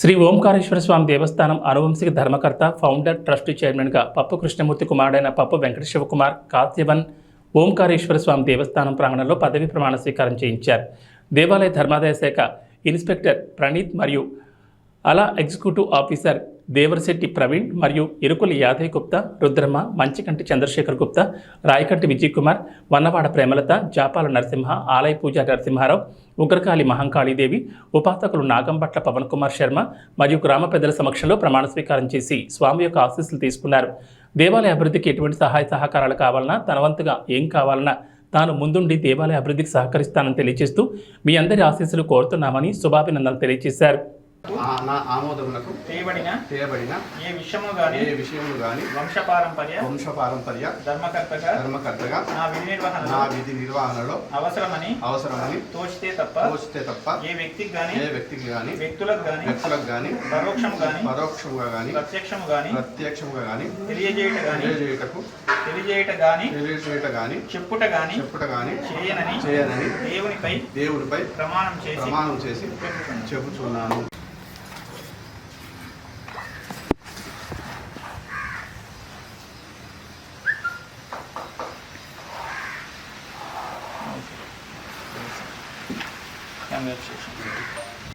శ్రీ ఓంకారేశ్వర స్వామి దేవస్థానం అనువంశిక ధర్మకర్త founder trust చైర్మన్గా పప్పు కృష్ణమూర్తి కుమారుడైన పప్పు వెంకట శివకుమార్ కాశ్యవన్ ఓంకారేశ్వర స్వామి దేవస్థానం ప్రాంగణంలో పదవి ప్రమాణ స్వీకారం చేయించారు. దేవాలయ ధర్మాదాయ శాఖ ఇన్స్పెక్టర్ ప్రణీత్ మరియు అలా ఎగ్జిక్యూటివ్ ఆఫీసర్ దేవరశెట్టి ప్రవీణ్ మరియు ఇరుకుల యాదయ్ గుప్తా, రుద్రమ్మ, మంచికంటి చంద్రశేఖర్ గుప్తా, రాయకంటి విజయ్ కుమార్, వన్నవాడ ప్రేమలత, జాపాల నరసింహ, ఆలయ పూజారి నరసింహారావు, ఉగ్రకాళి మహంకాళీదేవి, ఉపాసకులు నాగంబట్ల పవన్ కుమార్ శర్మ మరియు గ్రామ పెద్దల సమక్షంలో ప్రమాణ స్వీకారం చేసి స్వామి యొక్క ఆశీస్సులు తీసుకున్నారు. దేవాలయ అభివృద్ధికి ఎటువంటి సహాయ సహకారాలు కావాలన్నా, తన వంతుగా ఏం కావాలన్నా తాను ముందుండి దేవాలయ అభివృద్ధికి సహకరిస్తానని తెలియజేస్తూ మీ అందరి ఆశీస్సులు కోరుతున్నామని శుభాభినందనలు తెలియజేశారు. నా ఆమోదములకు చేయబడిన ఏ విషయము గాని వంశపారంపర్య ధర్మకర్తగా నా విధి నిర్వహణలో అవసరమని తోచితే తప్ప ఏ వ్యక్తికి గాని వ్యక్తులకు గాని పరోక్షముగా గాని ప్రత్యక్షముగా గాని తెలియజేయట గాని చెప్పుట గాని చేయనని దేవునిపై ప్రమాణం చేసి చెబుతున్నాను. Congratulations.